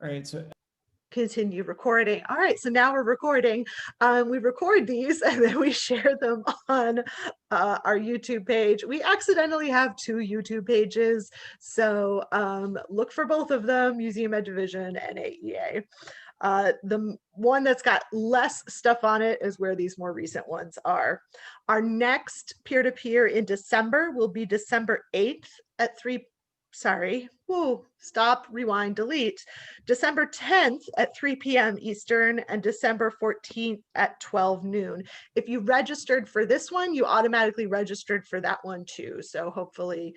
All right, so continue recording. All right, so now we're recording. We record these and then we share them on our YouTube page. We accidentally have 2 YouTube pages, so look for both of them, Museum Ed Division and AEA. The one that's got less stuff on it is where these more recent ones are. Our next peer-to-peer in December will be December 8th at 3, sorry, whoa, stop, rewind, delete. December 10th at 3 p.m. Eastern and December 14th at 12 noon. If you registered for this one, you automatically registered for that one too. So hopefully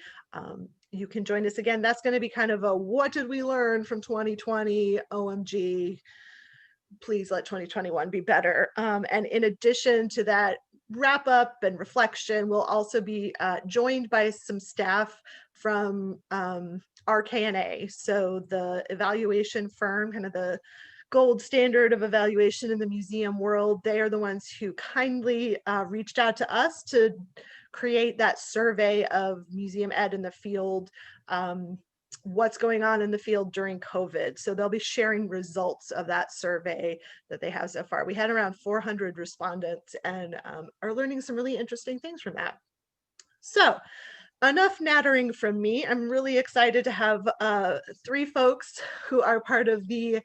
you can join us again. That's going to be kind of a what did we learn from 2020, OMG, please let 2021 be better. And in addition to that wrap up and reflection, we'll also be joined by some staff from RKNA. So the evaluation firm, kind of the gold standard of evaluation in the museum world. They are the ones who kindly reached out to us to create that survey of museum ed in the field, what's going on in the field during COVID. So they'll be sharing results of that survey that they have so far. We had around 400 respondents and are learning some really interesting things from that. So enough nattering from me. I'm really excited to have 3 folks who are part of the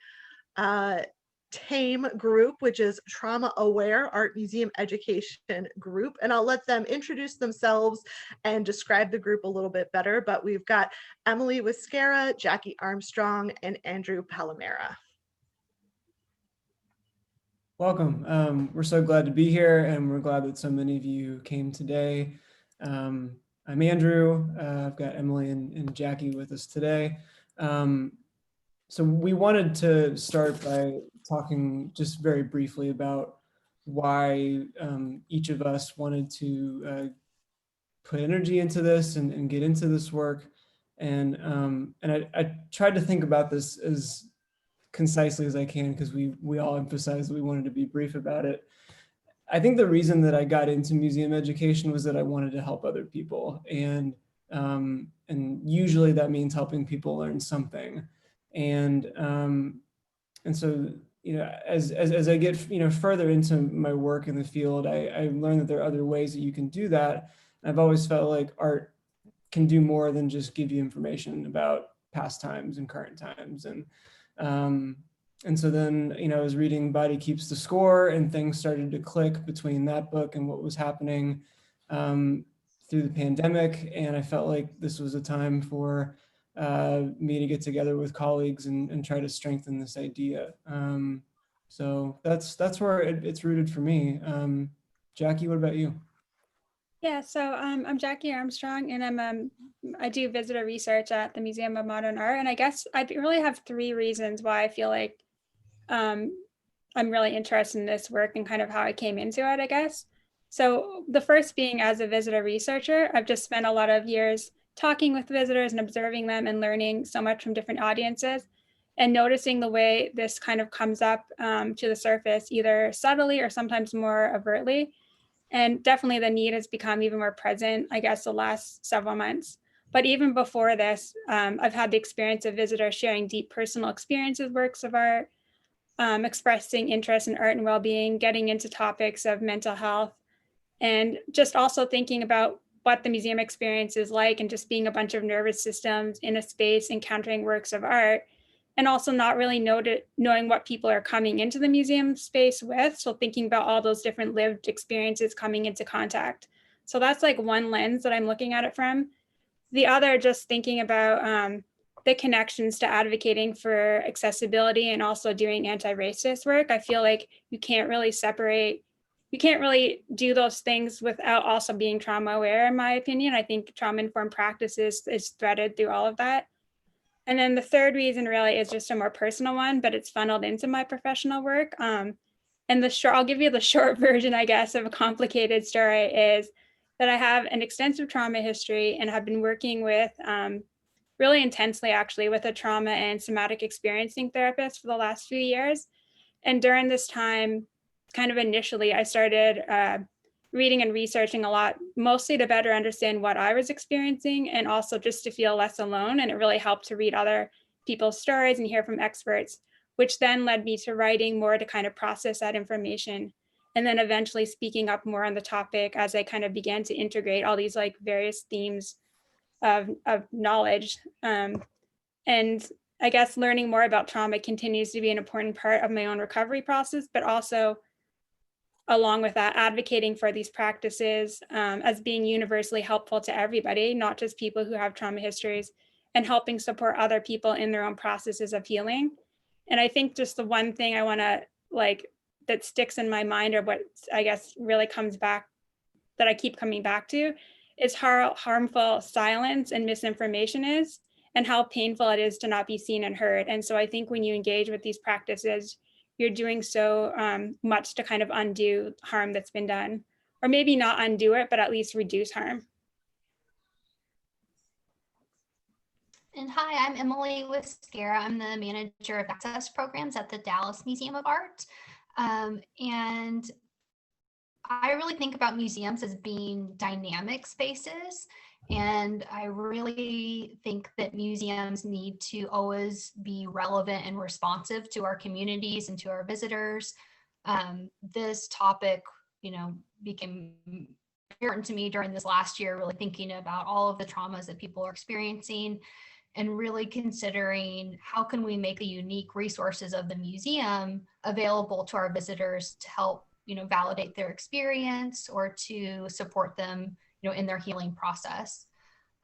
T-AAME group, which is Trauma Aware Art Museum Education Group. And I'll let them introduce themselves and describe the group a little bit better. But we've got Emily Wiscara, Jackie Armstrong, and Andrew Palomera. welcome. We're so glad to be here, and we're glad that so many of you came today. I'm Andrew. I've got Emily and Jackie with us today. So we wanted to start by talking just very briefly about why each of us wanted to put energy into this and get into this work. And I tried to think about this as concisely as I can, because we all emphasized that we wanted to be brief about it. I think the reason that I got into museum education was that I wanted to help other people. And usually that means helping people learn something. And so, you know, as I get, you know, further into my work in the field, I learned that there are other ways that you can do that. I've always felt like art can do more than just give you information about past times and current times. And so then, you know, I was reading Body Keeps the Score, and things started to click between that book and what was happening through the pandemic. And I felt like this was a time for me to get together with colleagues and try to strengthen this idea. So that's where it's rooted for me. Jackie, what about you? Yeah, so I'm Jackie Armstrong, and I do visitor research at the Museum of Modern Art. And I guess I really have 3 reasons why I feel like I'm really interested in this work and kind of how I came into it, I guess. So the first being, as a visitor researcher, I've just spent a lot of years talking with visitors and observing them and learning so much from different audiences and noticing the way this kind of comes up to the surface, either subtly or sometimes more overtly. And definitely the need has become even more present, I guess, the last several months. But even before this, I've had the experience of visitors sharing deep personal experiences, works of art, expressing interest in art and well-being, getting into topics of mental health, and just also thinking about what the museum experience is like and just being a bunch of nervous systems in a space encountering works of art, and also not really knowing what people are coming into the museum space with. So thinking about all those different lived experiences coming into contact. So that's like one lens that I'm looking at it from. The other, just thinking about the connections to advocating for accessibility and also doing anti-racist work. I feel like you can't really do those things without also being trauma aware, in my opinion. I think trauma-informed practices is threaded through all of that. And then the third reason really is just a more personal one, but it's funneled into my professional work. And I'll give you the short version, I guess, of a complicated story is that I have an extensive trauma history and have been working with really intensely actually with a trauma and somatic experiencing therapist for the last few years. And during this time, kind of initially, I started reading and researching a lot, mostly to better understand what I was experiencing and also just to feel less alone. And it really helped to read other people's stories and hear from experts, which then led me to writing more to kind of process that information. And then eventually speaking up more on the topic as I kind of began to integrate all these like various themes of knowledge. And I guess learning more about trauma continues to be an important part of my own recovery process, but also along with that, advocating for these practices as being universally helpful to everybody, not just people who have trauma histories, and helping support other people in their own processes of healing. And I think just the one thing I want to like that sticks in my mind, or what I guess really comes back, that I keep coming back to, is how harmful silence and misinformation is, and how painful it is to not be seen and heard. And so I think when you engage with these practices, you're doing so much to kind of undo harm that's been done, or maybe not undo it, but at least reduce harm. And hi, I'm Emily with SCARA. I'm the manager of access programs at the Dallas Museum of Art. And I really think about museums as being dynamic spaces. And I really think that museums need to always be relevant and responsive to our communities and to our visitors. This topic, became important to me during this last year, really thinking about all of the traumas that people are experiencing and really considering how can we make the unique resources of the museum available to our visitors to help validate their experience or to support them in their healing process.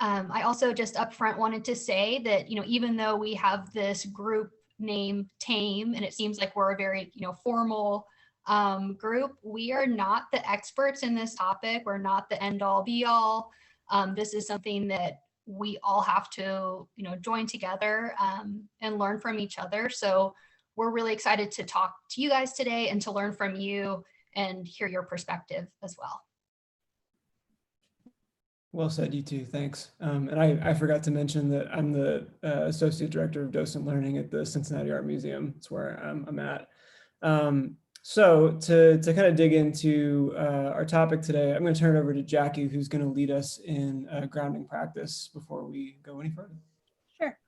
I also just upfront wanted to say that even though we have this group name T-AAME and it seems like we're a very formal group, we are not the experts in this topic. We're not the end all be all. This is something that we all have to join together and learn from each other. So we're really excited to talk to you guys today and to learn from you and hear your perspective as well. Well said, you too. Thanks. And I forgot to mention that I'm the Associate Director of Docent Learning at the Cincinnati Art Museum. That's where I'm at. So to kind of dig into our topic today, I'm going to turn it over to Jackie, who's going to lead us in grounding practice before we go any further. Sure.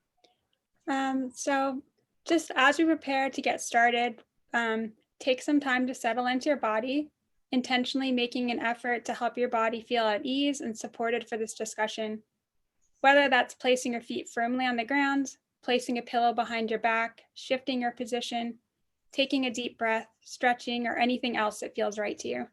So just as we prepare to get started, take some time to settle into your body, intentionally making an effort to help your body feel at ease and supported for this discussion. Whether that's placing your feet firmly on the ground, placing a pillow behind your back, shifting your position, taking a deep breath, stretching, or anything else that feels right to you.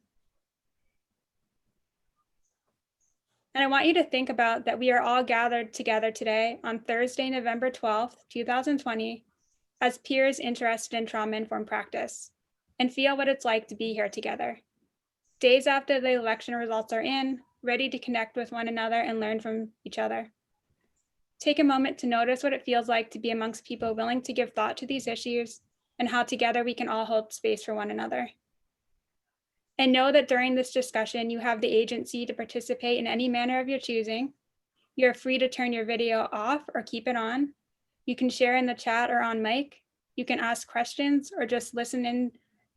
And I want you to think about that we are all gathered together today on Thursday, November 12th, 2020, as peers interested in trauma-informed practice, and feel what it's like to be here together. Days after the election results are in, ready to connect with one another and learn from each other. Take a moment to notice what it feels like to be amongst people willing to give thought to these issues and how together we can all hold space for one another. And know that during this discussion, you have the agency to participate in any manner of your choosing. You're free to turn your video off or keep it on. You can share in the chat or on mic. You can ask questions or just listen in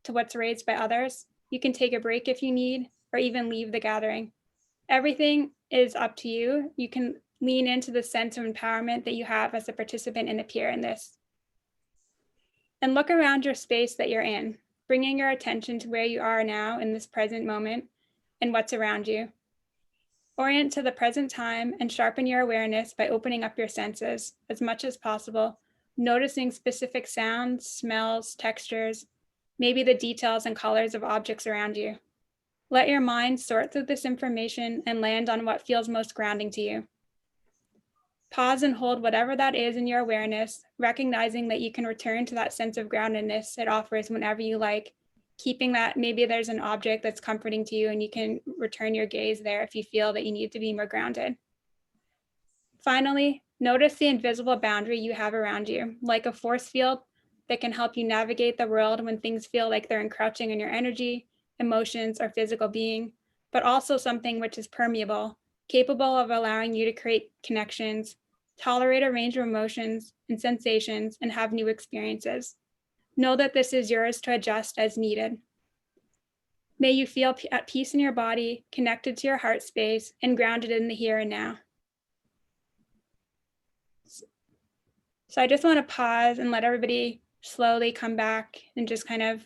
to what's raised by others. You can take a break if you need, or even leave the gathering. Everything is up to you. You can lean into the sense of empowerment that you have as a participant and a peer in this. And look around your space that you're in, bringing your attention to where you are now in this present moment and what's around you. Orient to the present time and sharpen your awareness by opening up your senses as much as possible, noticing specific sounds, smells, textures, maybe the details and colors of objects around you. Let your mind sort through this information and land on what feels most grounding to you. Pause and hold whatever that is in your awareness, recognizing that you can return to that sense of groundedness it offers whenever you like, keeping that maybe there's an object that's comforting to you and you can return your gaze there if you feel that you need to be more grounded. Finally, notice the invisible boundary you have around you, like a force field that can help you navigate the world when things feel like they're encroaching on your energy, emotions, or physical being, but also something which is permeable, capable of allowing you to create connections, tolerate a range of emotions and sensations, and have new experiences. Know that this is yours to adjust as needed. May you feel at peace in your body, connected to your heart space, and grounded in the here and now. So I just want to pause and let everybody slowly come back and just kind of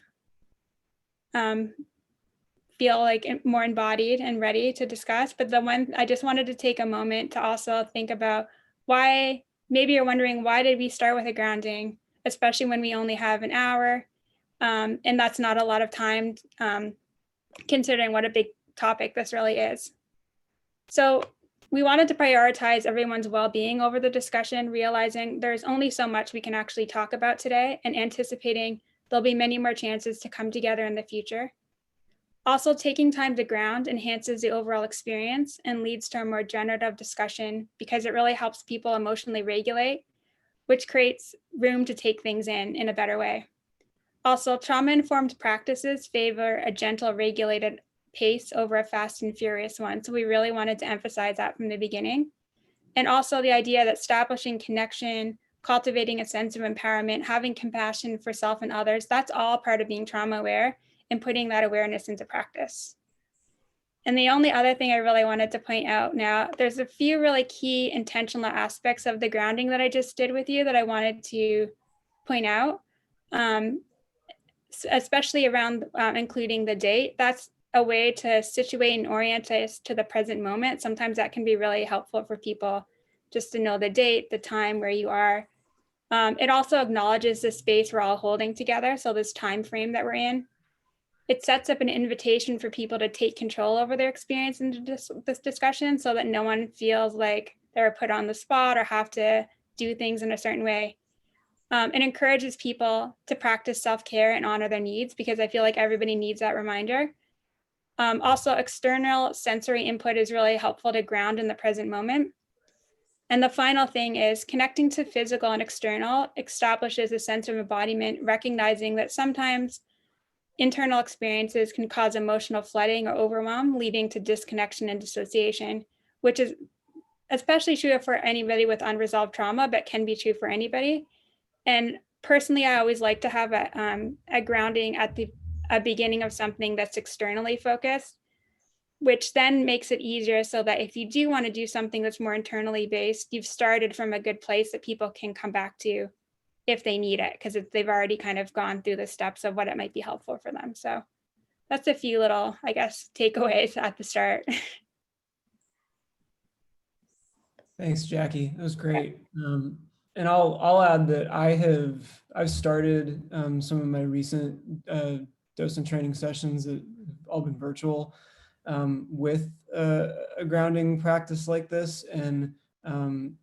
feel like more embodied and ready to discuss. But I just wanted to take a moment to also think about why, maybe you're wondering, why did we start with a grounding, especially when we only have an hour? And that's not a lot of time, considering what a big topic this really is. So we wanted to prioritize everyone's well-being over the discussion, realizing there's only so much we can actually talk about today and anticipating there'll be many more chances to come together in the future. Also, taking time to ground enhances the overall experience and leads to a more generative discussion because it really helps people emotionally regulate, which creates room to take things in a better way. Also, trauma-informed practices favor a gentle, regulated pace over a fast and furious one. So we really wanted to emphasize that from the beginning. And also the idea that establishing connection, cultivating a sense of empowerment, having compassion for self and others, that's all part of being trauma aware and putting that awareness into practice. And the only other thing I really wanted to point out now, there's a few really key intentional aspects of the grounding that I just did with you that I wanted to point out, especially around including the date. That's a way to situate and orient us to the present moment. Sometimes that can be really helpful for people just to know the date, the time, where you are. It also acknowledges the space we're all holding together. So this time frame that we're in. It sets up an invitation for people to take control over their experience in this discussion so that no one feels like they're put on the spot or have to do things in a certain way. It encourages people to practice self-care and honor their needs because I feel like everybody needs that reminder. Also, external sensory input is really helpful to ground in the present moment. And the final thing is connecting to physical and external establishes a sense of embodiment, recognizing that sometimes internal experiences can cause emotional flooding or overwhelm, leading to disconnection and dissociation, which is especially true for anybody with unresolved trauma, but can be true for anybody. And personally, I always like to have a grounding at the beginning of something that's externally focused, which then makes it easier so that if you do want to do something that's more internally based, you've started from a good place that people can come back to if they need it, because they've already kind of gone through the steps of what it might be helpful for them. So that's a few little, I guess, takeaways at the start. Thanks, Jackie. That was great. And I'll add that I've started some of my recent docent training sessions that have all been virtual with a grounding practice like this, and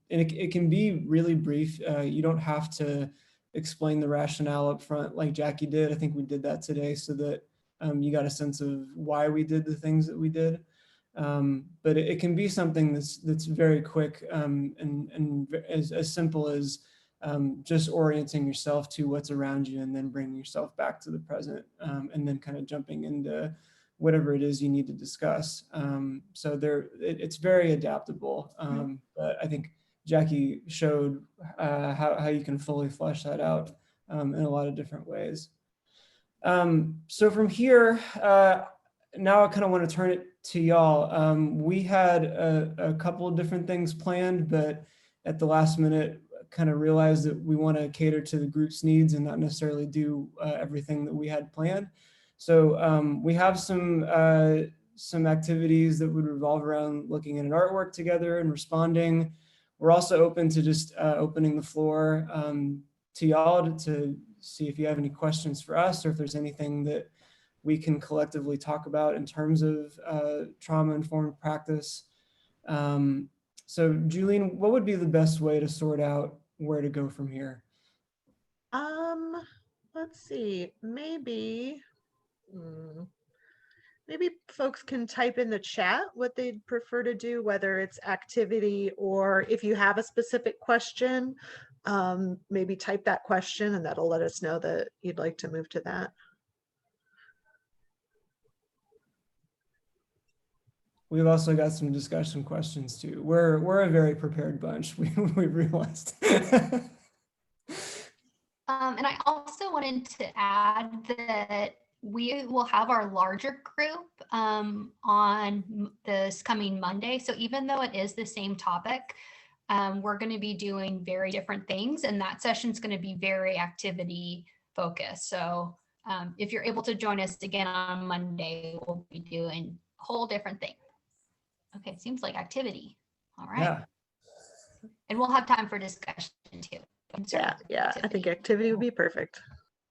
it can be really brief. You don't have to explain the rationale up front like Jackie did. I think we did that today so that you got a sense of why we did the things that we did. But it can be something that's very quick and as simple as just orienting yourself to what's around you and then bringing yourself back to the present and then kind of jumping into whatever it is you need to discuss. So it's very adaptable. But I think Jackie showed how you can fully flesh that out in a lot of different ways. So from here, now I kind of want to turn it to y'all. We had a couple of different things planned, but at the last minute, kind of realized that we want to cater to the group's needs and not necessarily do everything that we had planned. So we have some activities that would revolve around looking at an artwork together and responding. We're also open to just opening the floor to y'all to see if you have any questions for us or if there's anything that we can collectively talk about in terms of trauma-informed practice. So Julene, what would be the best way to sort out where to go from here? Let's see, maybe folks can type in the chat what they'd prefer to do, whether it's activity or if you have a specific question, maybe type that question and that'll let us know that you'd like to move to that. We've also got some discussion questions too. We're a very prepared bunch. We realized. And I also wanted to add that we will have our larger group on this coming Monday. So even though it is the same topic, we're going to be doing very different things, and that session is going to be very activity focused. So if you're able to join us again on Monday, we'll be doing a whole different thing. Okay, it seems like activity. All right. Yeah. And we'll have time for discussion too. Yeah. I think activity would be perfect.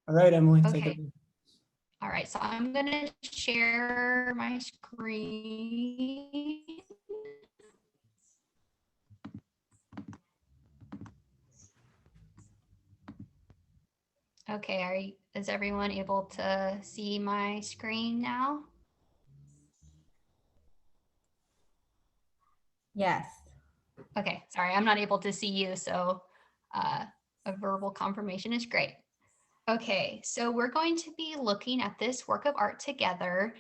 All right, Emily, take Okay. it. All right, so I'm going to share my screen. Okay, is everyone able to see my screen now? Yes. Okay, sorry, I'm not able to see you, so a verbal confirmation is great. Okay, so we're going to be looking at this work of art together.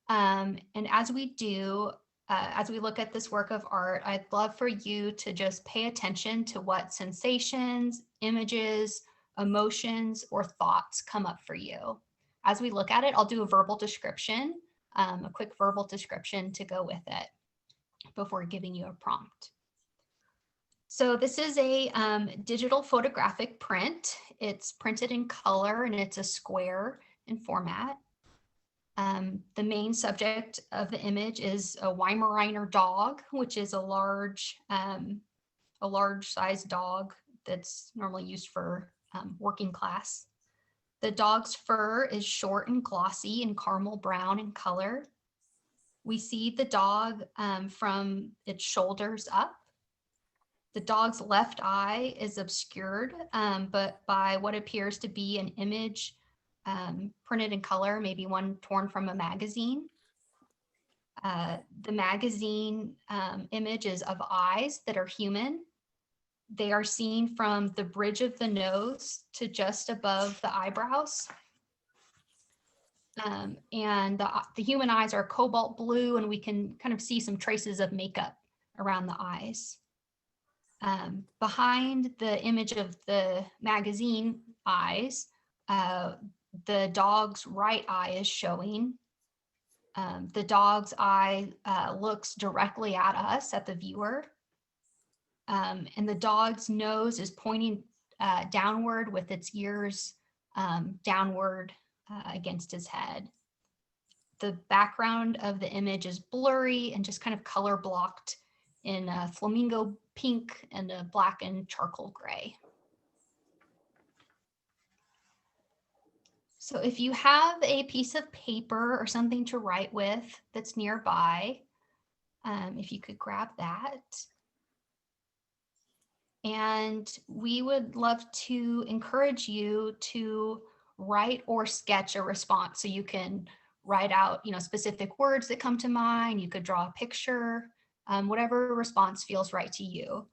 And as we do, as we look at this work of art, I'd love for you to just pay attention to what sensations, images, emotions, or thoughts come up for you. As we look at it, I'll do a verbal description, a quick verbal description to go with it before giving you a prompt. So this is a digital photographic print. It's printed in color and it's a square in format. The main subject of the image is a Weimaraner dog, which is a large sized dog that's normally used for working class. The dog's fur is short and glossy and caramel brown in color. We see the dog from its shoulders up. The dog's left eye is obscured, but by what appears to be an image printed in color, maybe one torn from a magazine. The magazine image is of eyes that are human. They are seen from the bridge of the nose to just above the eyebrows. And the human eyes are cobalt blue, and we can kind of see some traces of makeup around the eyes. Behind the image of the magazine eyes, the dog's right eye is showing. The dog's eye looks directly at us, at the viewer. And the dog's nose is pointing downward with its ears downward against his head. The background of the image is blurry and just kind of color blocked in a flamingo pink and a black and charcoal gray. So if you have a piece of paper or something to write with that's nearby, if you could grab that. And we would love to encourage you to write or sketch a response. So you can write out, specific words that come to mind. You could draw a picture, whatever response feels right to you.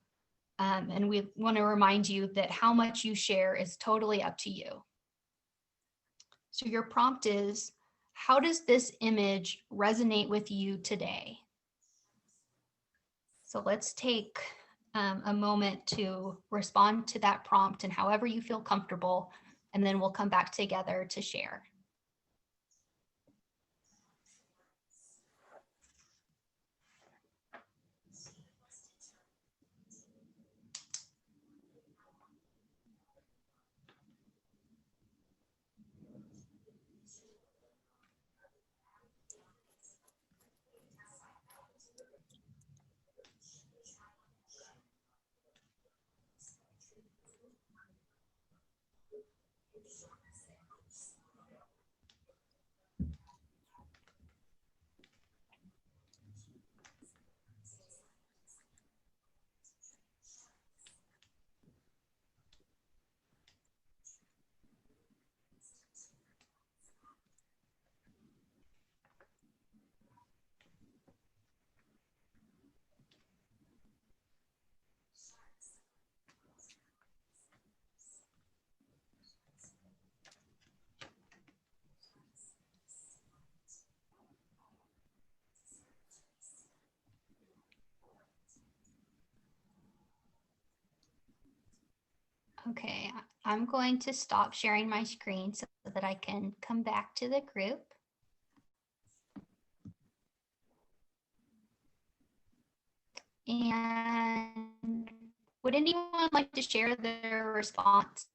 And we want to remind you that how much you share is totally up to you. So your prompt is, how does this image resonate with you today? So let's take a moment to respond to that prompt and however you feel comfortable, and then we'll come back together to share. Okay, I'm going to stop sharing my screen so that I can come back to the group. And would anyone like to share their response?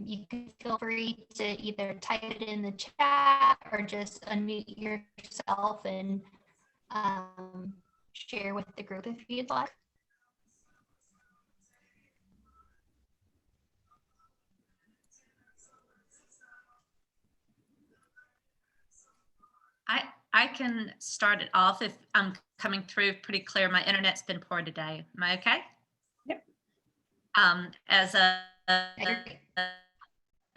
You can feel free to either type it in the chat or just unmute yourself and share with the group if you'd like. I can start it off if I'm coming through pretty clear. My internet's been poor today. Am I okay? Yep. As a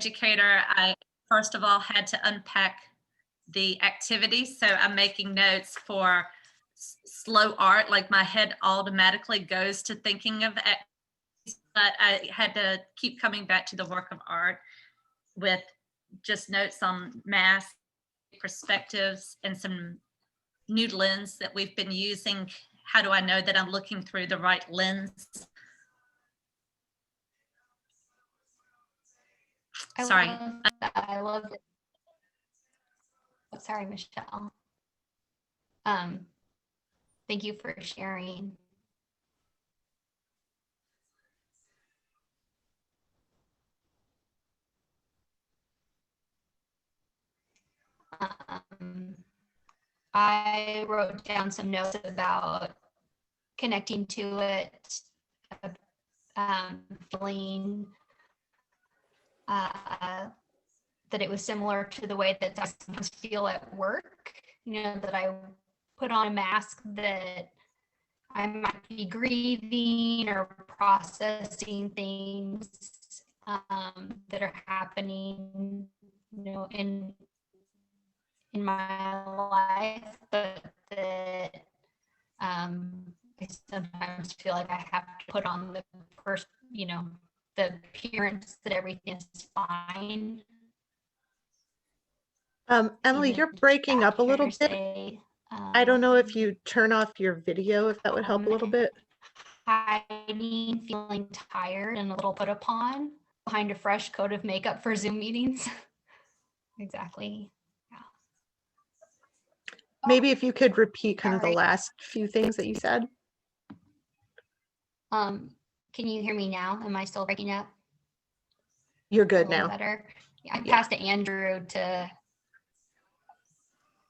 educator, I first of all had to unpack the activities. So I'm making notes for slow art, like my head automatically goes to thinking of activities, but I had to keep coming back to the work of art with just notes on mask, perspectives, and some new lens that we've been using. How do I know that I'm looking through the right lens? Sorry. I love it. Oh, sorry, Michelle. Thank you for sharing. I wrote down some notes about connecting to it, feeling that it was similar to the way that I sometimes feel at work, you know, that I put on a mask that I might be grieving or processing things that are happening, you know, in my life, but that I sometimes feel like I have to put on the first, you know, the appearance that everything is fine. Emily, you're breaking up a little bit. Say, I don't know if you turn off your video, if that would help a little bit. Hiding, feeling tired and a little put upon behind a fresh coat of makeup for Zoom meetings. Exactly. Yeah. Maybe if you could repeat kind of the Alright. last few things that you said. Can you hear me now? Am I still breaking up? You're A good little now. better. Yeah, I passed to Andrew to.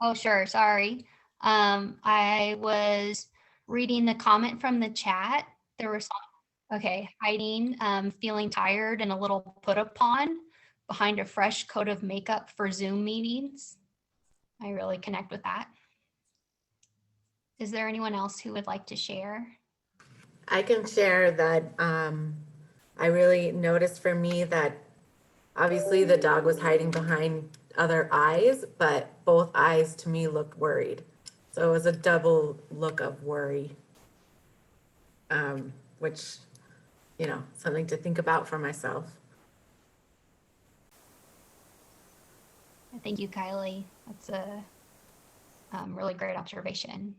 Oh, sure. Sorry. I was reading the comment from the chat. There was, okay, hiding, feeling tired and a little put upon behind a fresh coat of makeup for Zoom meetings. I really connect with that. Is there anyone else who would like to share? I can share that I really noticed for me that obviously the dog was hiding behind other eyes, but both eyes to me looked worried. So it was a double look of worry, which, you know, something to think about for myself. Thank you, Kylie. That's a really great observation.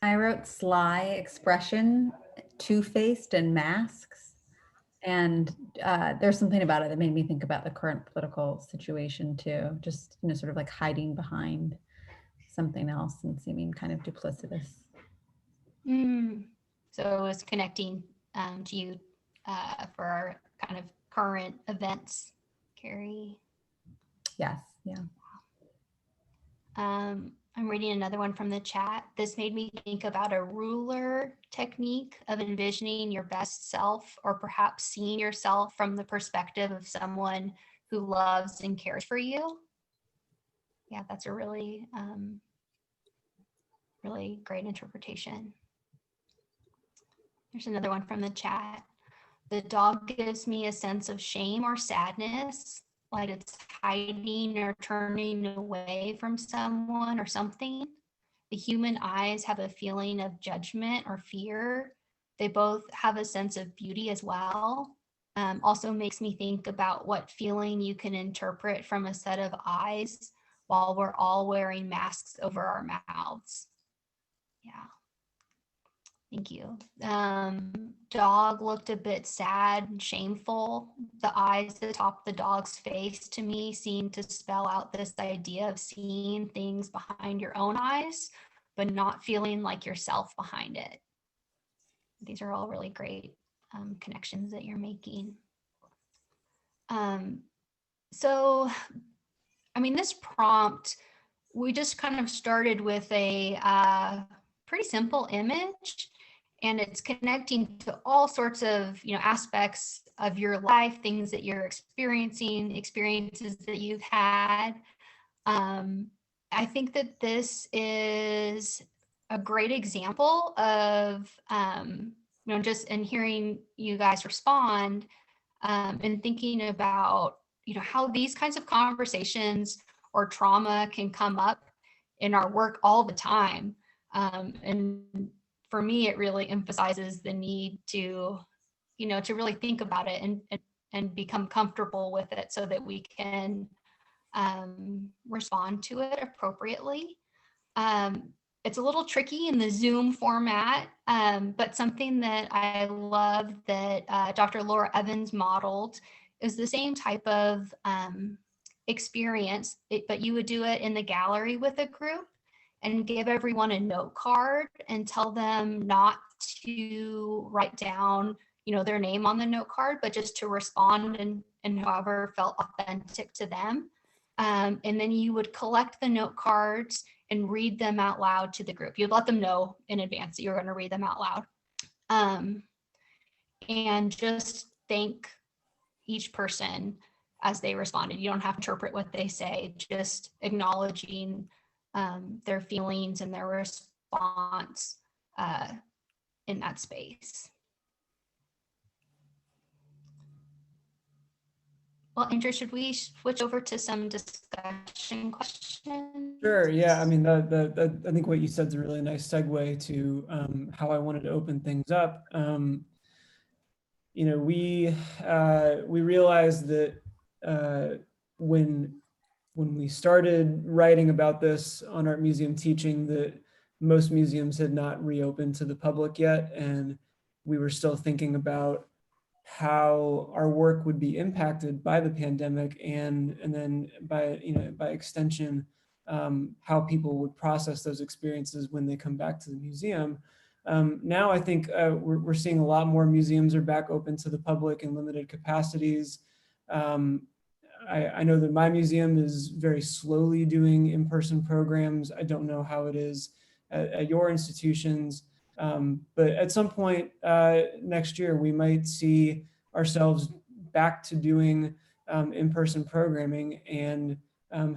I wrote sly expression, two-faced, and masks. And there's something about it that made me think about the current political situation too. Just, you know, sort of like hiding behind something else and seeming kind of duplicitous. So it was connecting to you for our kind of current events, Carrie. Yes, yeah. I'm reading another one from the chat. This made me think about a ruler technique of envisioning your best self, or perhaps seeing yourself from the perspective of someone who loves and cares for you. Yeah, that's a really, really great interpretation. There's another one from the chat. The dog gives me a sense of shame or sadness, like it's hiding or turning away from someone or something. The human eyes have a feeling of judgment or fear. They both have a sense of beauty as well. Also makes me think about what feeling you can interpret from a set of eyes while we're all wearing masks over our mouths. Yeah. Thank you. Dog looked a bit sad and shameful. The eyes atop the dog's face to me seemed to spell out this idea of seeing things behind your own eyes, but not feeling like yourself behind it. These are all really great connections that you're making. So, I mean, this prompt, we just kind of started with a pretty simple image, and it's connecting to all sorts of, aspects of your life, things that you're experiencing, experiences that you've had. I think that this is a great example of, just in hearing you guys respond, and thinking about, how these kinds of conversations or trauma can come up in our work all the time. And for me, it really emphasizes the need to, to really think about it and become comfortable with it so that we can respond to it appropriately. It's a little tricky in the Zoom format, but something that I love that Dr. Laura Evans modeled is the same type of experience, but you would do it in the gallery with a group and give everyone a note card and tell them not to write down, their name on the note card, but just to respond and however felt authentic to them. And then you would collect the note cards and read them out loud to the group. You'd let them know in advance that you're going to read them out loud. And just thank each person as they responded. You don't have to interpret what they say, just acknowledging their feelings and their response in that space. Well, Andrew, should we switch over to some discussion questions? Sure. Yeah. I mean, I think what you said is a really nice segue to how I wanted to open things up. We realized that when we started writing about this on Art Museum Teaching, that most museums had not reopened to the public yet, and we were still thinking about how our work would be impacted by the pandemic, and then by extension, how people would process those experiences when they come back to the museum. Now I think we're seeing a lot more museums are back open to the public in limited capacities. I know that my museum is very slowly doing in-person programs. I don't know how it is at your institutions. But at some point next year, we might see ourselves back to doing in-person programming and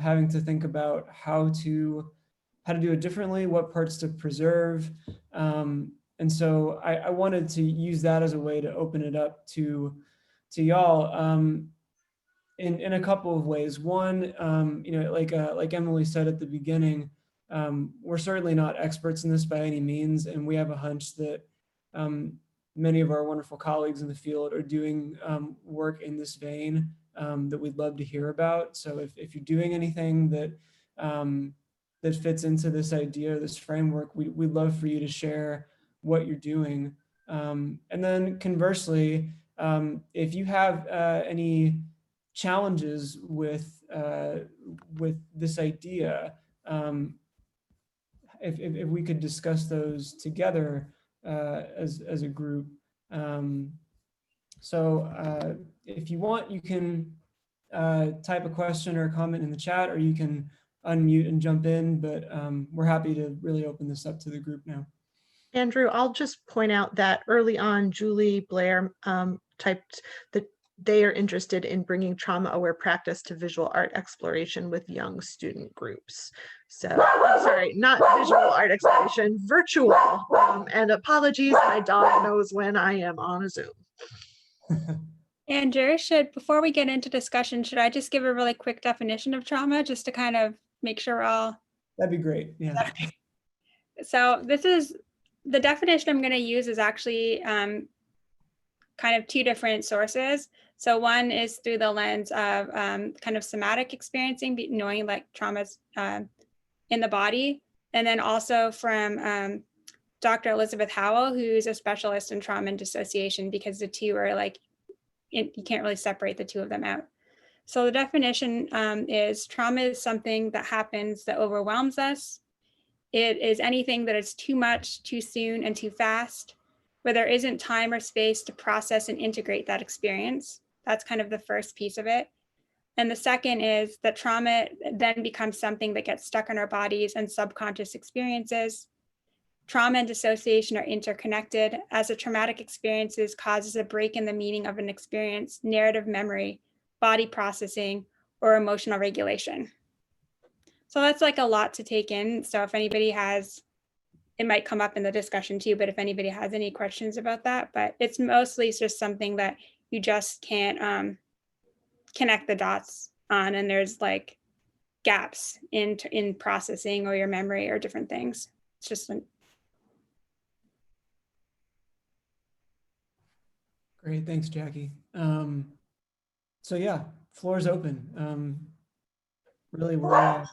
having to think about how to do it differently, what parts to preserve. And so I wanted to use that as a way to open it up to y'all in a couple of ways. One, like Emily said at the beginning, we're certainly not experts in this by any means, and we have a hunch that many of our wonderful colleagues in the field are doing work in this vein that we'd love to hear about. So if you're doing anything that that fits into this idea, this framework, we'd love for you to share what you're doing. And then conversely, if you have any challenges with this idea, if we could discuss those together as a group. So if you want, you can type a question or a comment in the chat, or you can unmute and jump in, but we're happy to really open this up to the group now. Andrew, I'll just point out that early on, Julie Blair typed that they are interested in bringing trauma-aware practice to visual art exploration with young student groups. So, I'm sorry, not visual art exploration, virtual. And apologies, my dog knows when I am on a Zoom. Andrew, before we get into discussion, should I just give a really quick definition of trauma just to kind of make sure all... That'd be great, yeah. So this is, the definition I'm going to use is actually kind of two different sources. So one is through the lens of kind of somatic experiencing, knowing like traumas in the body, and then also from Dr. Elizabeth Howell, who's a specialist in trauma and dissociation, because the two are like, you can't really separate the two of them out. So the definition is trauma is something that happens that overwhelms us. It is anything that is too much, too soon, and too fast, where there isn't time or space to process and integrate that experience. That's kind of the first piece of it. And the second is that trauma then becomes something that gets stuck in our bodies and subconscious experiences. Trauma and dissociation are interconnected, as the traumatic experiences causes a break in the meaning of an experience, narrative memory, body processing, or emotional regulation. So that's like a lot to take in. So if anybody has, it might come up in the discussion too, but if anybody has any questions about that, but it's mostly just something that you just can't connect the dots on, and there's like gaps in processing or your memory or different things. It's just Great, thanks, Jackie. So yeah, floor is open. Really, we're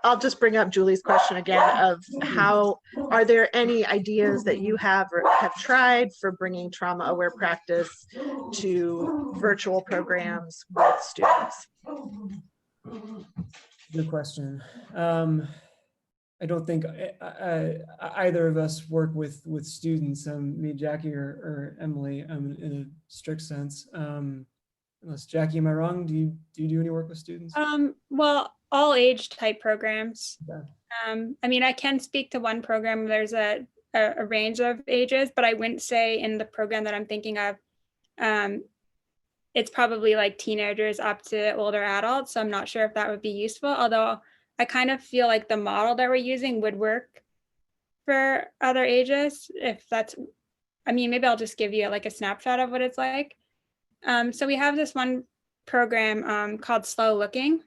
I'll just bring up Julie's question again of how, are there any ideas that you have or have tried for bringing trauma aware practice to virtual programs with students? Good question. I don't think either of us work with students, me, Jackie, or Emily, in a strict sense. Unless Jackie, am I wrong? Do you do any work with students? well, all age type programs. Yeah. I mean, I can speak to one program. There's a range of ages, but I wouldn't say in the program that I'm thinking of, it's probably like teenagers up to older adults. So I'm not sure if that would be useful, although I kind of feel like the model that we're using would work for other ages. If that's, I mean, maybe I'll just give you like a snapshot of what it's like. So we have this one program called Slow Looking.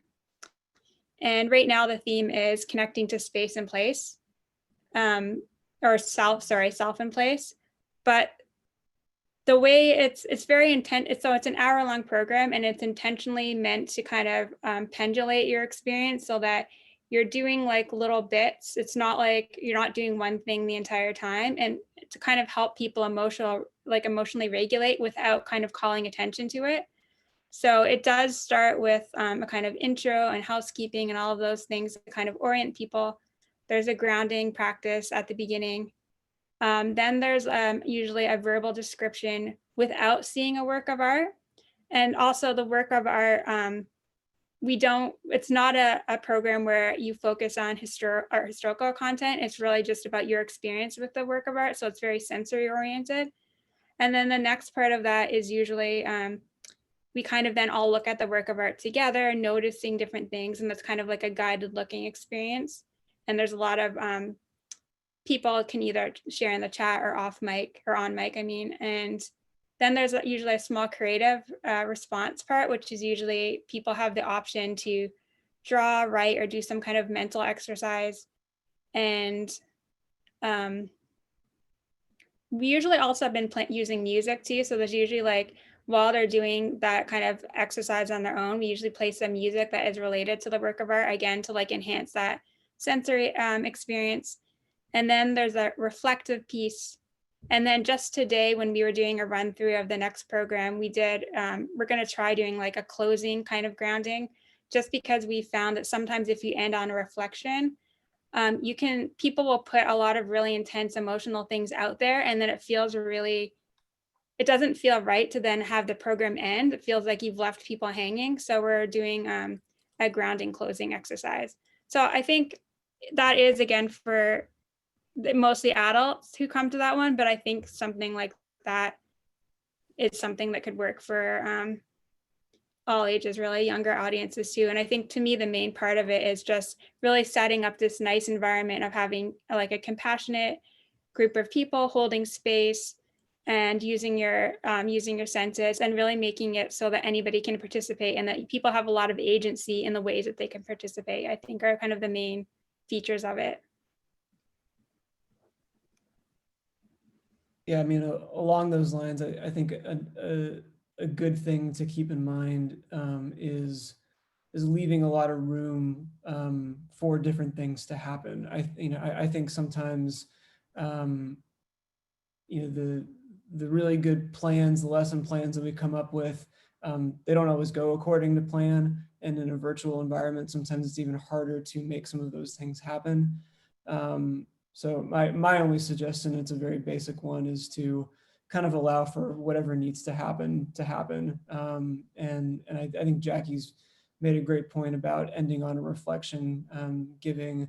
And right now the theme is connecting to space and place, or self and place. But the way it's very intense, so it's an hour-long program, and it's intentionally meant to kind of pendulate your experience so that you're doing like little bits. It's not like you're not doing one thing the entire time, and to kind of help people emotionally regulate without kind of calling attention to it. So it does start with a kind of intro and housekeeping and all of those things to kind of orient people. There's a grounding practice at the beginning. Then there's usually a verbal description without seeing a work of art. And also the work of art, it's not a program where you focus on historical content. It's really just about your experience with the work of art. So it's very sensory oriented. And then the next part of that is usually, we kind of then all look at the work of art together, noticing different things. And that's kind of like a guided looking experience. And there's a lot of people can either share in the chat or off mic or on mic, I mean. And then there's usually a small creative response part, which is usually people have the option to draw, write, or do some kind of mental exercise. And we usually also have been using music too. So there's usually like, while they're doing that kind of exercise on their own, we usually play some music that is related to the work of art, again, to like enhance that sensory experience. And then there's a reflective piece. And then just today, when we were doing a run through of the next program, we're going to try doing like a closing kind of grounding, just because we found that sometimes if you end on a reflection, people will put a lot of really intense emotional things out there, and then it doesn't feel right to then have the program end. It feels like you've left people hanging. So we're doing a grounding closing exercise. So I think that is, again, for mostly adults who come to that one, but I think something like that is something that could work for all ages, really, younger audiences too. And I think, to me, the main part of it is just really setting up this nice environment of having like a compassionate group of people holding space and using your senses, and really making it so that anybody can participate, and that people have a lot of agency in the ways that they can participate, I think, are kind of the main features of it. Yeah, I mean, along those lines, I think a good thing to keep in mind is leaving a lot of room for different things to happen. I think sometimes the really good plans, the lesson plans that we come up with, they don't always go according to plan. And in a virtual environment, sometimes it's even harder to make some of those things happen. So my only suggestion, it's a very basic one, is to kind of allow for whatever needs to happen. And I think Jackie's made a great point about ending on a reflection, giving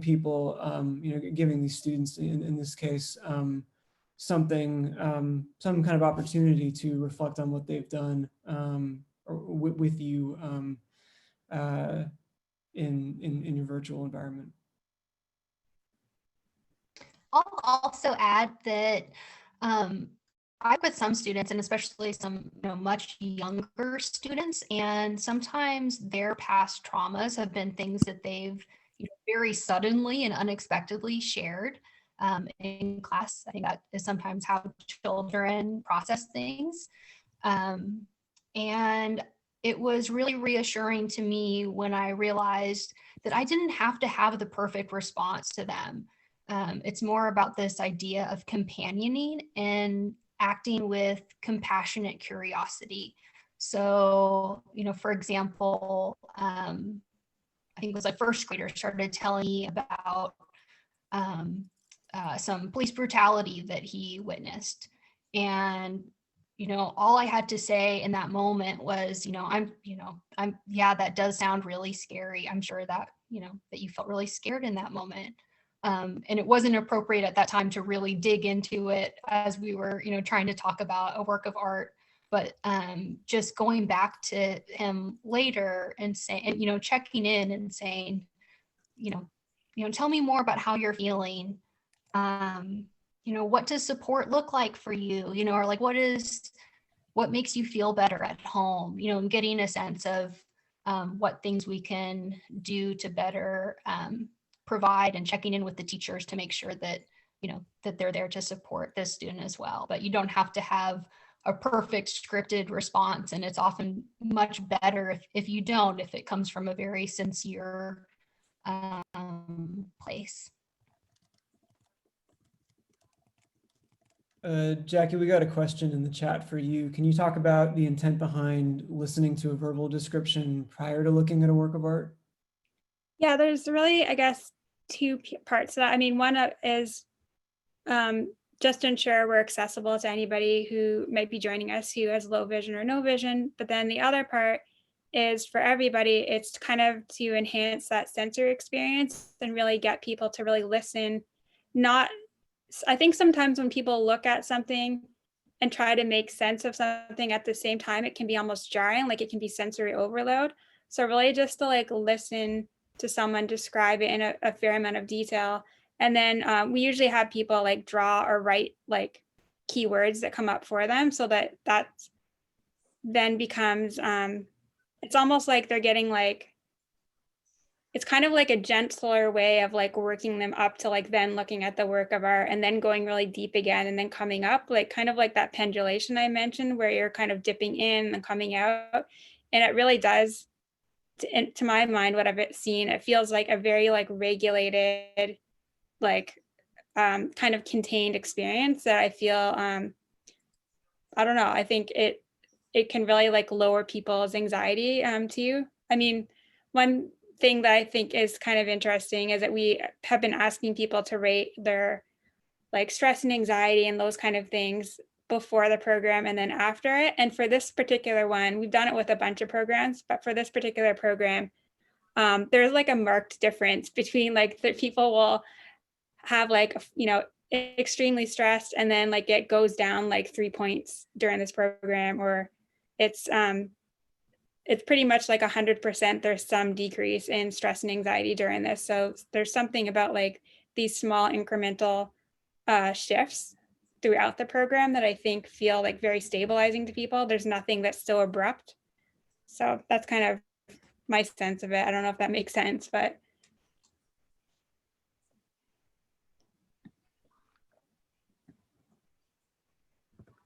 people, giving these students in this case, something, some kind of opportunity to reflect on what they've done with you in your virtual environment. I'll also add that I with some students, and especially some much younger students, and sometimes their past traumas have been things that they've very suddenly and unexpectedly shared in class. I think that is sometimes how children process things. And it was really reassuring to me when I realized that I didn't have to have the perfect response to them. It's more about this idea of companioning and acting with compassionate curiosity. So, for example, I think it was a first grader started telling me about some police brutality that he witnessed. And, all I had to say in that moment was, yeah, that does sound really scary. I'm sure that, that you felt really scared in that moment. And it wasn't appropriate at that time to really dig into it as we were, trying to talk about a work of art. But just going back to him later and saying, checking in and saying, tell me more about how you're feeling. What does support look like for you? Or like, what makes you feel better at home? And getting a sense of what things we can do to better provide, and checking in with the teachers to make sure that, that they're there to support this student as well. But you don't have to have a perfect scripted response. And it's often much better if you don't, if it comes from a very sincere place. Jackie, we got a question in the chat for you. Can you talk about the intent behind listening to a verbal description prior to looking at a work of art? Yeah, there's really, I guess, two parts to that. I mean, one is just to ensure we're accessible to anybody who might be joining us who has low vision or no vision. But then the other part is for everybody, it's kind of to enhance that sensory experience and really get people to really listen. I think sometimes when people look at something and try to make sense of something at the same time, it can be almost jarring, like it can be sensory overload. So really just to like listen to someone describe it in a fair amount of detail. And then we usually have people like draw or write like keywords that come up for them, so that then becomes, it's almost like they're getting like, it's kind of like a gentler way of like working them up to like then looking at the work of art and then going really deep again and then coming up, like kind of like that pendulation I mentioned where you're kind of dipping in and coming out. And it really does, to my mind, what I've seen, it feels like a very like regulated, like kind of contained experience that I feel, I don't know, I think it can really like lower people's anxiety too. I mean, one thing that I think is kind of interesting is that we have been asking people to rate their like stress and anxiety and those kind of things before the program and then after it. And for this particular one, we've done it with a bunch of programs, but for this particular program, there's like a marked difference between like the people will have like, extremely stressed and then like it goes down like 3 points during this program, or it's pretty much like 100%. There's some decrease in stress and anxiety during this. So there's something about like these small incremental shifts throughout the program that I think feel like very stabilizing to people. There's nothing that's so abrupt. So that's kind of my sense of it. I don't know if that makes sense, but.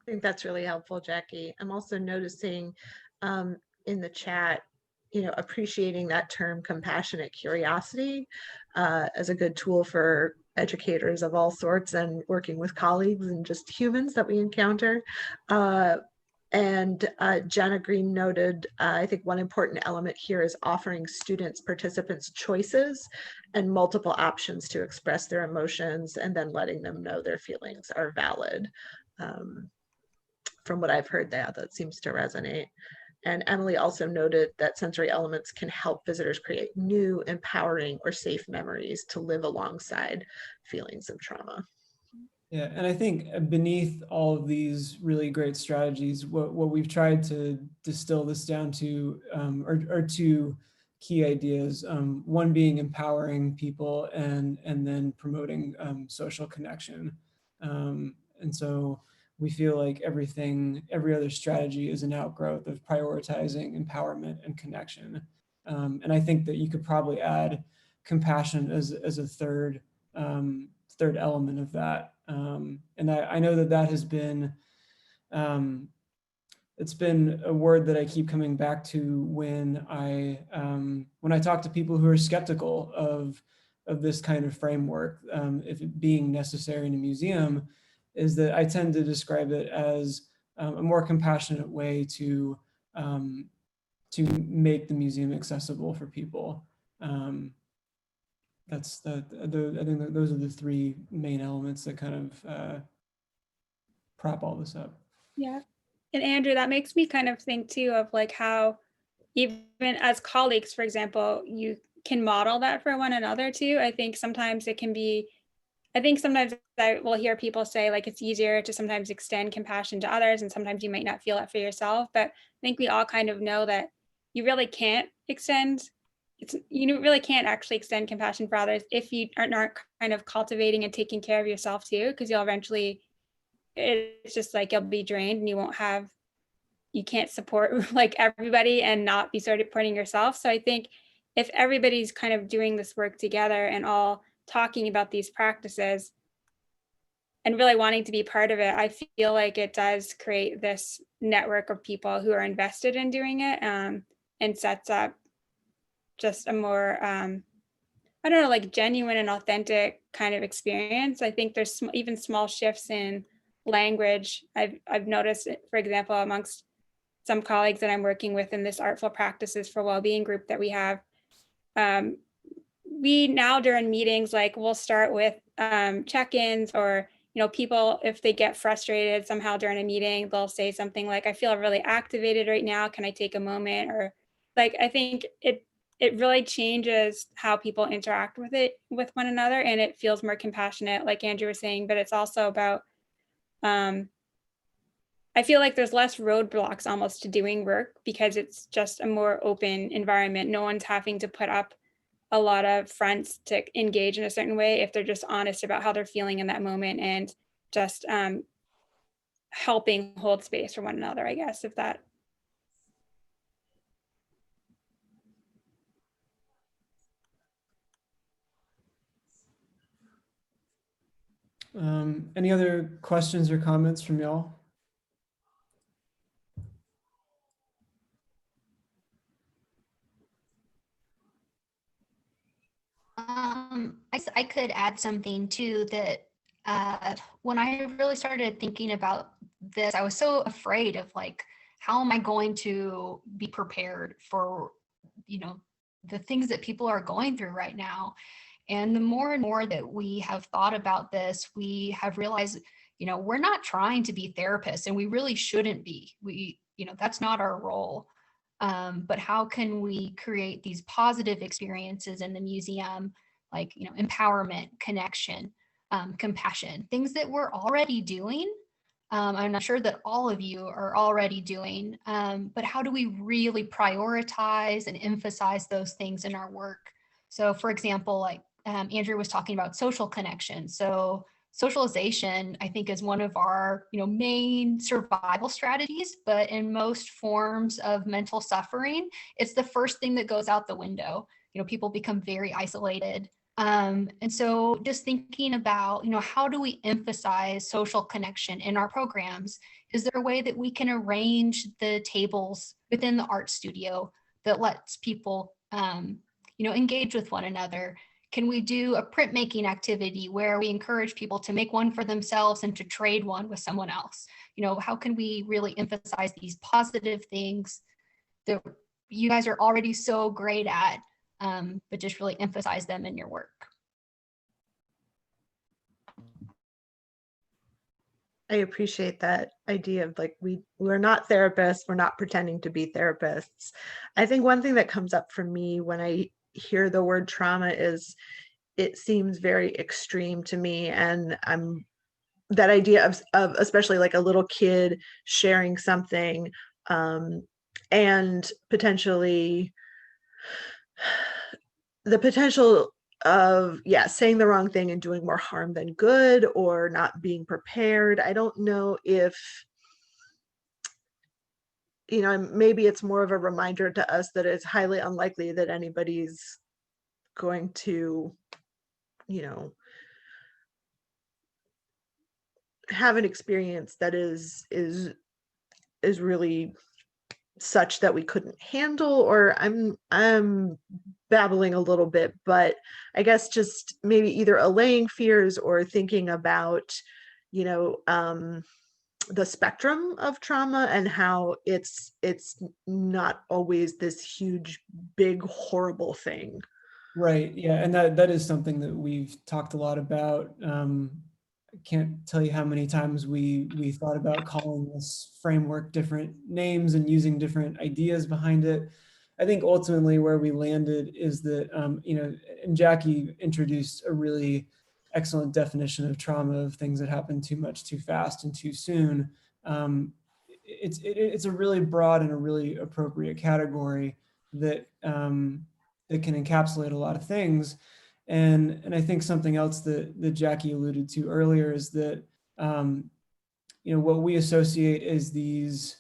I think that's really helpful, Jackie. I'm also noticing in the chat, appreciating that term compassionate curiosity as a good tool for educators of all sorts and working with colleagues and just humans that we encounter. And Jenna Green noted, I think one important element here is offering participants choices and multiple options to express their emotions, and then letting them know their feelings are valid. From what I've heard, that seems to resonate. And Emily also noted that sensory elements can help visitors create new, empowering, or safe memories to live alongside feelings of trauma. Yeah, and I think beneath all of these really great strategies, what we've tried to distill this down to are two key ideas. One being empowering people, and then promoting social connection. And so we feel like every other strategy is an outgrowth of prioritizing empowerment and connection. And I think that you could probably add compassion as a third element of that. And I know that has been, it's been a word that I keep coming back to when I talk to people who are skeptical of this kind of framework, if it being necessary in a museum, is that I tend to describe it as a more compassionate way to make the museum accessible for people. I think those are the three main elements that kind of prop all this up. Yeah. And Andrew, that makes me kind of think too of like how even as colleagues, for example, you can model that for one another too. I think sometimes I will hear people say like it's easier to sometimes extend compassion to others, and sometimes you might not feel it for yourself. But I think we all kind of know that you really can't actually extend compassion for others if you aren't kind of cultivating and taking care of yourself too, because it's just like you'll be drained and you can't support like everybody and not be sort of supporting yourself. So I think if everybody's kind of doing this work together and all talking about these practices and really wanting to be part of it, I feel like it does create this network of people who are invested in doing it, and sets up just a more, I don't know, like genuine and authentic kind of experience. I think there's even small shifts in language. I've noticed, for example, amongst some colleagues that I'm working with in this Artful Practices for Wellbeing group that we have, we now during meetings, like we'll start with check-ins, or people, if they get frustrated somehow during a meeting, they'll say something like, I feel really activated right now, can I take a moment? Or like, I think it really changes how people interact with one another, and it feels more compassionate, like Andrew was saying. But it's also about, I feel like there's less roadblocks almost to doing work because it's just a more open environment. No one's having to put up a lot of fronts to engage in a certain way if they're just honest about how they're feeling in that moment, and just helping hold space for one another, I guess, if that. Any other questions or comments from y'all? I could add something too, that when I really started thinking about this, I was so afraid of like, how am I going to be prepared for, the things that people are going through right now? And the more and more that we have thought about this, we have realized, we're not trying to be therapists, and we really shouldn't be. That's not our role. But how can we create these positive experiences in the museum, like, empowerment, connection, compassion, things that we're already doing? I'm not sure that all of you are already doing, but how do we really prioritize and emphasize those things in our work? So for example, like Andrew was talking about social connection. So socialization, I think, is one of our main survival strategies, but in most forms of mental suffering, it's the first thing that goes out the window. People become very isolated. And so just thinking about, how do we emphasize social connection in our programs? Is there a way that we can arrange the tables within the art studio that lets people, engage with one another? Can we do a printmaking activity where we encourage people to make one for themselves and to trade one with someone else? How can we really emphasize these positive things that you guys are already so great at, but just really emphasize them in your work? I appreciate that idea of like, we're not therapists, we're not pretending to be therapists. I think one thing that comes up for me when I hear the word trauma is it seems very extreme to me. And that idea of especially like a little kid sharing something, and potentially the potential of saying the wrong thing and doing more harm than good, or not being prepared. I don't know if, maybe it's more of a reminder to us that it's highly unlikely that anybody's going to have an experience that is really such that we couldn't handle. Or I'm babbling a little bit, but I guess just maybe either allaying fears or thinking about the spectrum of trauma and how it's not always this huge, big, horrible thing. Right. Yeah. And that is something that we've talked a lot about. I can't tell you how many times we thought about calling this framework different names and using different ideas behind it. I think ultimately where we landed is that, and Jackie introduced a really excellent definition of trauma, of things that happen too much, too fast, and too soon. It's a really broad and a really appropriate category that that can encapsulate a lot of things. And I think something else that Jackie alluded to earlier is that, what we associate is these,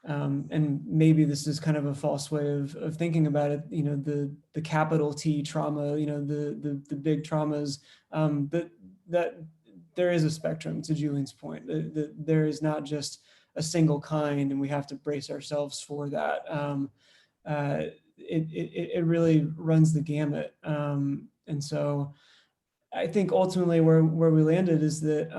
and maybe this is kind of a false way of thinking about it, the capital T trauma, the big traumas, that there is a spectrum, to Julian's point, that there is not just a single kind, and we have to brace ourselves for that. It really runs the gamut. And so I think ultimately where we landed is that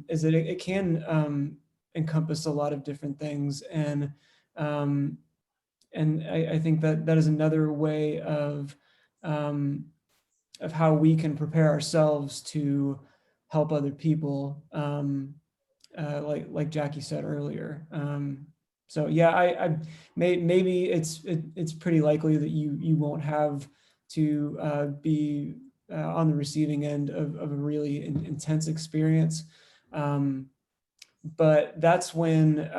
it can encompass a lot of different things. And I think that is another way of how we can prepare ourselves to help other people, like Jackie said earlier. So yeah, maybe it's pretty likely that you won't have to be on the receiving end of a really intense experience. But that's when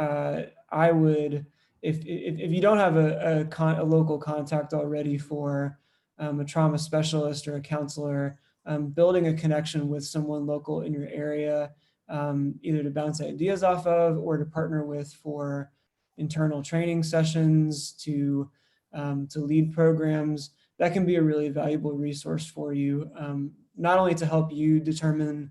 I would, if you don't have a local contact already for a trauma specialist or a counselor, building a connection with someone local in your area, either to bounce ideas off of or to partner with for internal training sessions, to lead programs, that can be a really valuable resource for you, not only to help you determine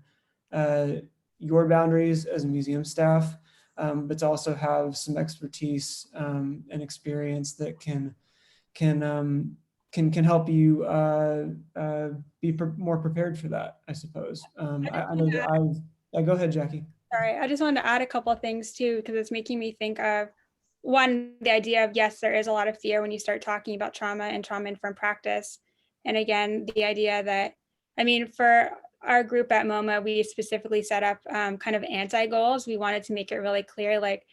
your boundaries as a museum staff, but to also have some expertise and experience that can help you be more prepared for that, I suppose. I know that go ahead, Jackie. Sorry, I just wanted to add a couple of things too, because it's making me think of, one, the idea of, yes, there is a lot of fear when you start talking about trauma and trauma-informed practice. And again, the idea that, for our group at MoMA, we specifically set up kind of anti-goals. We wanted to make it really clear, like,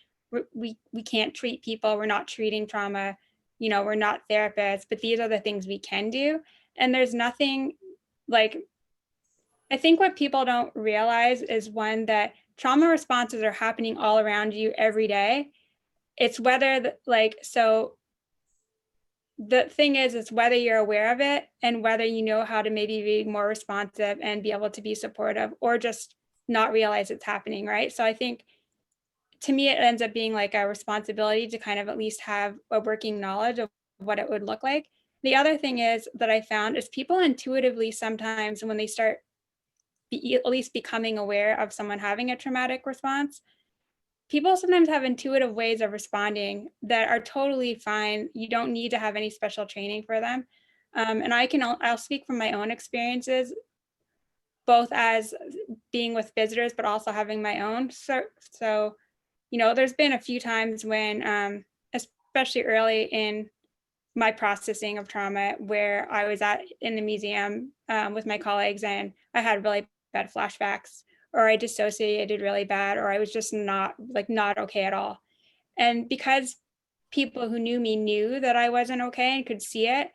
we can't treat people, we're not treating trauma, we're not therapists, but these are the things we can do. And there's nothing, like, I think what people don't realize is, one, that trauma responses are happening all around you every day. It's whether, so the thing is, it's whether you're aware of it and whether you know how to maybe be more responsive and be able to be supportive, or just not realize it's happening, right? So I think, to me, it ends up being like a responsibility to kind of at least have a working knowledge of what it would look like. The other thing is that I found is people intuitively sometimes, when they start at least becoming aware of someone having a traumatic response, people sometimes have intuitive ways of responding that are totally fine. You don't need to have any special training for them. And I'll speak from my own experiences, both as being with visitors, but also having my own. So, you know, there's been a few times when, especially early in my processing of trauma, where I was in the museum with my colleagues, and I had really bad flashbacks, or I dissociated really bad, or I was just not okay at all. And because people who knew me knew that I wasn't okay and could see it,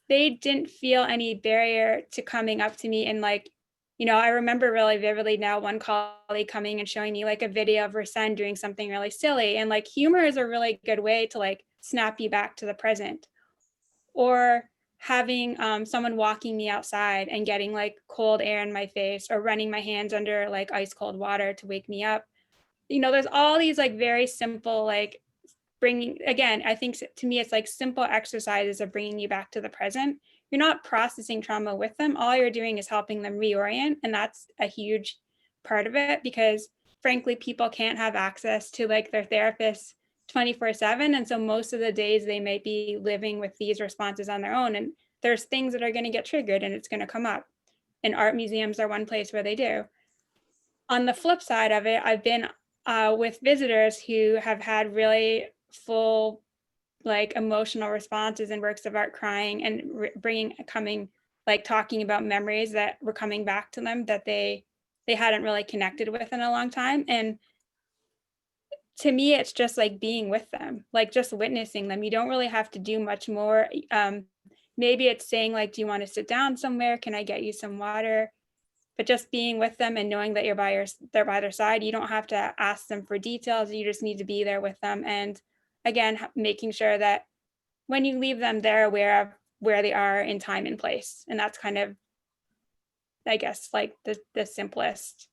they didn't feel any barrier to coming up to me and like, you know, I remember really vividly now one colleague coming and showing me like a video of her son doing something really silly. And like humor is a really good way to like snap you back to the present. Or having someone walking me outside and getting like cold air in my face, or running my hands under like ice cold water to wake me up. You know, there's all these like very simple, like again, I think to me, it's like simple exercises of bringing you back to the present. You're not processing trauma with them. All you're doing is helping them reorient. And that's a huge part of it, because frankly, people can't have access to like their therapists 24/7. And so most of the days they may be living with these responses on their own. And there's things that are going to get triggered and it's going to come up. And art museums are one place where they do. On the flip side of it, I've been with visitors who have had really full like emotional responses in works of art, crying and talking about memories that were coming back to them that they hadn't really connected with in a long time. And to me, it's just like being with them, like just witnessing them. You don't really have to do much more. Maybe it's saying like, do you want to sit down somewhere? Can I get you some water? But just being with them and knowing that they're by their side. You don't have to ask them for details. You just need to be there with them. And again, making sure that when you leave them, they're aware of where they are in time and place. And that's kind of, I guess, like the simplest,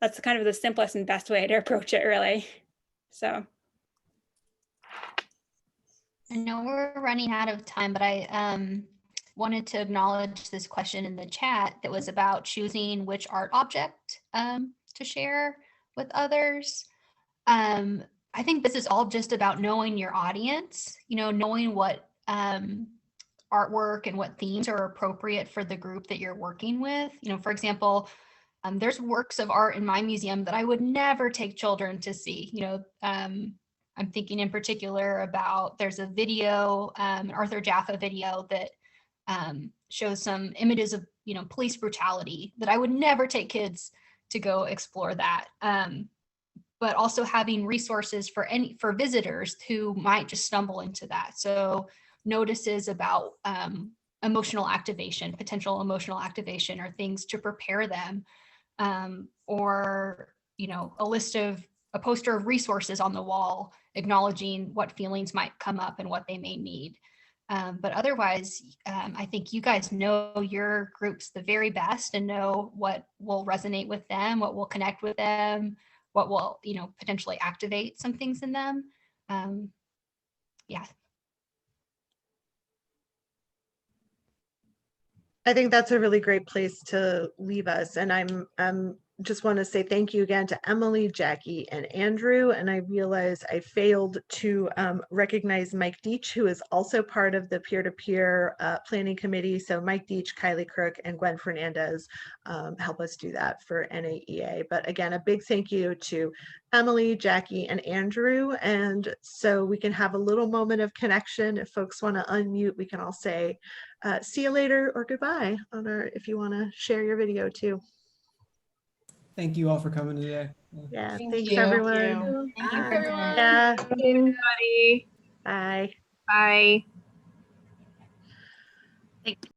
that's kind of the simplest and best way to approach it, really. So. I know we're running out of time, but I wanted to acknowledge this question in the chat that was about choosing which art object to share with others. I think this is all just about knowing your audience, you know, knowing what artwork and what themes are appropriate for the group that you're working with. You know, for example, there's works of art in my museum that I would never take children to see. You know, I'm thinking in particular about, there's a video, an Arthur Jaffa video that shows some images of, you know, police brutality that I would never take kids to go explore that. But also having resources for visitors who might just stumble into that. So notices about emotional activation, potential emotional activation, or things to prepare them, or, you know, a poster of resources on the wall acknowledging what feelings might come up and what they may need. But otherwise, I think you guys know your groups the very best and know what will resonate with them, what will connect with them, what will, you know, potentially activate some things in them. Yeah. I think that's a really great place to leave us. And I'm just want to say thank you again to Emily, Jackie, and Andrew. And I realize I failed to recognize Mike Deach, who is also part of the peer-to-peer planning committee. So Mike Deach, Kylie Crook, and Gwen Fernandez help us do that for NAEA. But again, a big thank you to Emily, Jackie, and Andrew. And so we can have a little moment of connection. If folks want to unmute, we can all say, see you later or goodbye on our, if you want to share your video too. Thank you all for coming today. Yeah, Thank thanks you. everyone. Thank you for Bye. Yeah, Everybody. bye. Bye.